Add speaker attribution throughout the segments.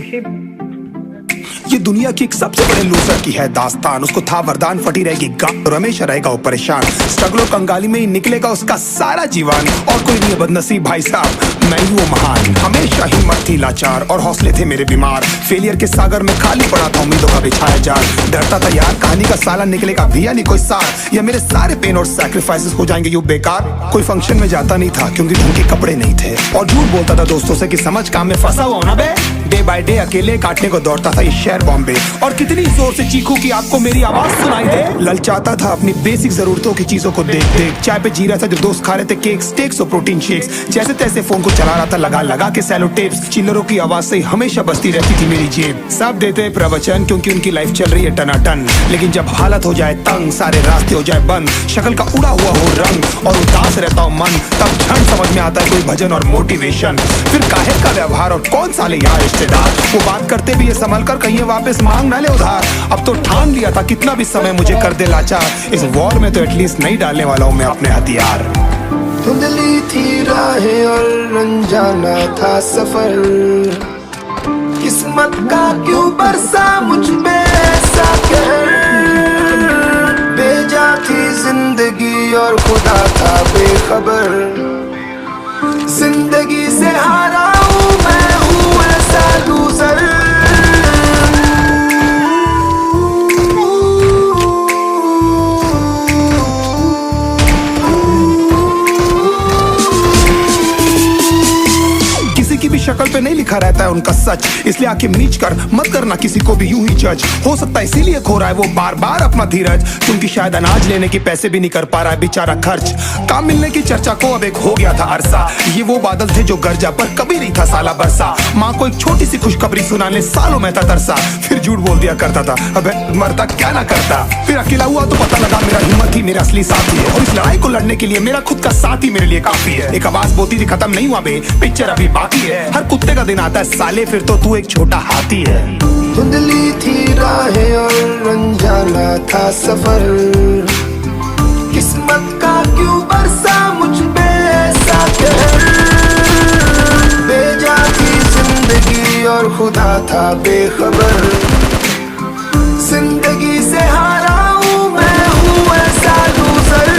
Speaker 1: ये दुनिया की एक सबसे बड़े लूजर की है दास्तान। उसको था वरदान, फटी रहेगी गांड और हमेशा रहेगा वो परेशान। स्ट्रगल और कंगाली में ही निकलेगा उसका सारा जीवन। और कोई नहीं है बदनसीब भाई साहब, मैं ही वो महान। हमेशा हिम्मत थी लाचार और हौसले थे मेरे बीमार। फेलियर के सागर में खाली पड़ा था उम्मीदों का बिछाया जाल। डरता था यार कहानी का साला निकलेगा भी या नहीं कोई सार, या मेरे सारे पेन और सैक्रिफाइसेस हो जाएंगे यूं बेकार। कोई फंक्शन में जाता नहीं था क्योंकि ढंग के कपड़े नहीं थे, और झूठ बोलता था दोस्तों से कि समझ काम में फंसा हुआ ना बे। डे बाय डे अकेले काटने को दौड़ता था ये शहर बॉम्बे। और कितनी जोर से चीखूं कि आपको मेरी आवाज सुनाई दे। ललचाता था अपनी बेसिक जरूरतों की चीजों को देख देख। चाय पे जी रहा था जो दोस्त खा रहे थे केक स्टेक्स और प्रोटीन शेक्स। जैसे तैसे फोन को चला रहा था लगा लगा के सैलो टेप्स। चिल्लरों की आवाज से हमेशा बजती रहती थी मेरी जेब। सब देते प्रवचन क्योंकि उनकी लाइफ चल रही है टनाटन, लेकिन जब हालत हो जाए तंग, सारे रास्ते हो जाए बंद, शक्ल का उड़ा हुआ हो रंग और उदास रहता हो मन, तब क्षण समझ में आता है कोई भजन और मोटिवेशन। फिर काहे का व्यवहार और कौन साले यहाँ रिश्तेदार। वो बात करते भी ये संभल कर कहीं वापस मांग ना ले उधार। अब तो ठान लिया था कितना भी समय मुझे कर दे लाचार। इस वॉर में तो एटलीस्ट नहीं डालने वाला हूँ मैं अपने हथियार।
Speaker 2: धुंधली थी राहें और अनजाना था सफर, किस्मत का क्यों बरसा मुझ पे ऐसा कहर। बेजा थी जिंदगी और खुदा था बेखबर। जिंदगी से हारा हूँ मैं, हूँ ऐसा लूजर।
Speaker 1: शक्ल पे नहीं लिखा रहता है उनका सच, इसलिए आके मीच कर मत करना किसी को भी यूं ही जज। हो सकता है इसीलिए खो रहा है वो बार बार अपना धीरज, क्योंकि शायद अनाज लेने के पैसे भी नहीं कर पा रहा है बेचारा खर्च। काम मिलने की चर्चा को अब एक हो गया था अरसा। ये वो बादल थे जो गरजा पर कभी नहीं था साला बरसा। माँ को एक छोटी सी खुशखबरी सुनाने सालों में था तरसा। फिर झूठ बोल दिया करता था, अबे मरता क्या ना करता। फिर अकेला हुआ तो पता लगा मेरा हिम्मत ही मेरा असली साथी है, और इस लड़ाई को लड़ने के लिए मेरा खुद का साथ ही मेरे लिए काफी है। एक आवाज बोलती थी खत्म नहीं हुआ बे, पिक्चर अभी बाकी है। हर कुत्ते का दिन आता है साले, फिर तो तू एक छोटा हाथी है।
Speaker 2: धुंधली थी राहें और अनजाना था सफर, किस्मत का क्यों बरसा मुझ पे ऐसा कहर। बेजा थी जिंदगी और खुदा था बेखबर। जिंदगी से हारा हूँ मैं, हूँ ऐसा लूजर।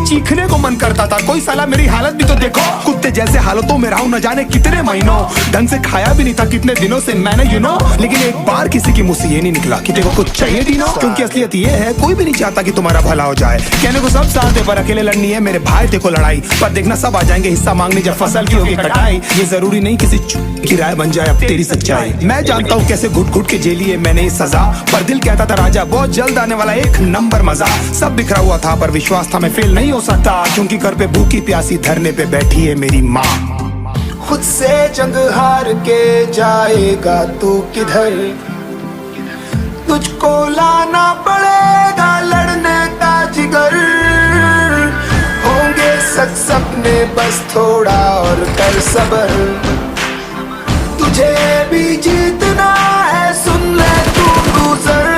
Speaker 1: चीखने को मन करता था, कोई साला मेरी हालत भी तो देखो। कुत्ते जैसे हालतों में रहा हूं न जाने कितने महीनों। ढंग से खाया भी नहीं था कितने दिनों से मैंने लेकिन एक बार किसी की मुंह से ये नहीं निकला कि तेरे को कुछ चाहिए दीनो। क्योंकि असलियत ये है कोई भी नहीं चाहता कि तुम्हारा भला हो जाए। कहने को सब साथ है पर अकेले लड़नी है मेरे भाई देखो लड़ाई। पर देखना सब आ जाएंगे हिस्सा मांगने जब फसल की होगी कटाई। ये जरूरी नहीं किसी की राय बन जाए अब तेरी सच्चाई। मैं जानता हूँ कैसे घुट घुट के झेली है मैंने इस सजा, पर दिल कहता था राजा बहुत जल्द आने वाला एक नंबर मजा। सब बिखरा हुआ था पर विश्वास था मैं फेल नहीं हो सकता, क्योंकि घर पे भूखी प्यासी धरने पे बैठी है मेरी माँ।
Speaker 2: खुद से जंग हार के जाएगा तू किधर, तुझको लाना पड़ेगा लड़ने का जिगर। होंगे सच सपने बस थोड़ा और कर सबर, तुझे भी जीतना है सुन ले तू लूजर।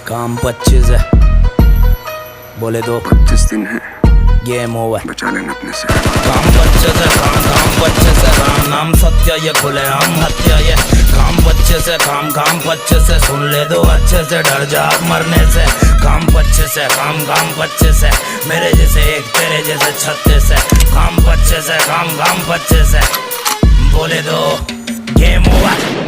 Speaker 3: काम 25 है, बोले तो
Speaker 4: 25 दिन है,
Speaker 3: गेम ओवर,
Speaker 4: बचा लेना अपने से।
Speaker 3: काम 25 है, काम 25 है, राम नाम सत्य ये खुले हम हत्या ये। काम 25 है, काम 25 है, सुन ले दो अच्छे से, डर जा मरने से। काम 25 है, काम 25 है, मेरे जैसे एक तेरे जैसे 36 है। काम 25 है, काम 25 है, बोले दो गेम ओवर।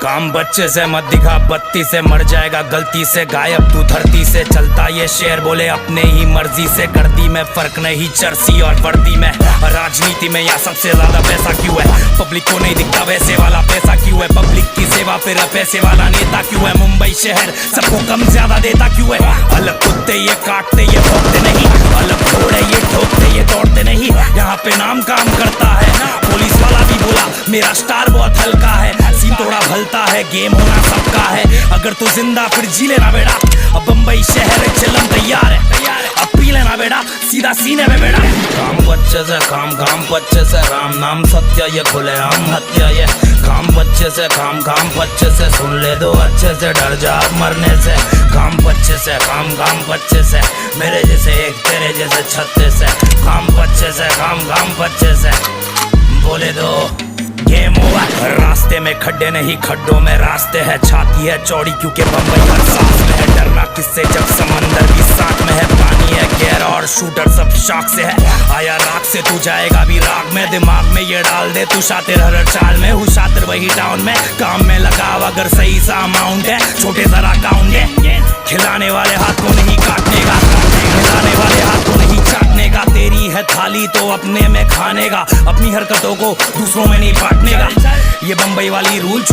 Speaker 3: काम बच्चे से मत दिखा, बत्ती से मर जाएगा गलती से, गायब तू धरती से। चलता ये शेर बोले अपने ही मर्जी से, गर्दी में फर्क नहीं चर्सी और वर्दी में। राजनीति में या सबसे ज्यादा पैसा क्यों है, पब्लिक को नहीं दिखता वैसे वाला पैसा क्यों है, पब्लिक की सेवा पे पैसे वाला नेता क्यों है, मुंबई शहर सबको कम ज्यादा देता क्यों है। अलग कुत्ते ये काटते ये भोंकते नहीं, अलग घोड़े ये ठोकते ये दौड़ते नहीं, यहाँ पे नाम काम करता है। पुलिस वाला भी बोला मेरा स्टार बहुत हल्का है, सीन थोड़ा भलता है, गेम होना सबका है। अगर तू जिंदा फिर जी लेना बेटा, अब बम्बई शहर चिल्लम तैयार है, अब पी लेना बेटा सीधा सीने में बेटा। काम बच्चे से काम बच्चे से, राम नाम सत्य ये खुले हम हत्या ये। काम बच्चे से काम बच्चे से, सुन ले दो अच्छे से, डर जा मरने से। काम बच्चे से काम बच्चे से, मेरे जैसे एक तेरे जैसे छत्ते से। काम बच्चे से काम बच्चे से, बोले दो गेम ओवर। रास्ते में खड्डे नहीं खड्डों में रास्ते है, छाती है चौड़ी क्योंकि बम्बई हर सांस में है। डरना किससे जब समंदर भी साथ में है, पानी है गहरा और शूटर सब शौक से है। आया राग से तू जाएगा भी राग में, दिमाग में ये डाल दे तू शातिर हर चाल में। हूँ शातिर वही टाउन में, काम में लगाव अगर सही सा अमाउंट है, छोटे जरा अकाउंट है। खिलाने वाले हाथ को नहीं काटने का, खिलाने वाले हाथ को नहीं चाटने का। तेरी है थाली तो अपने में खाने का, अपनी हरकतों को दूसरों में नहीं बांटने का। ये बम्बई वाली रूल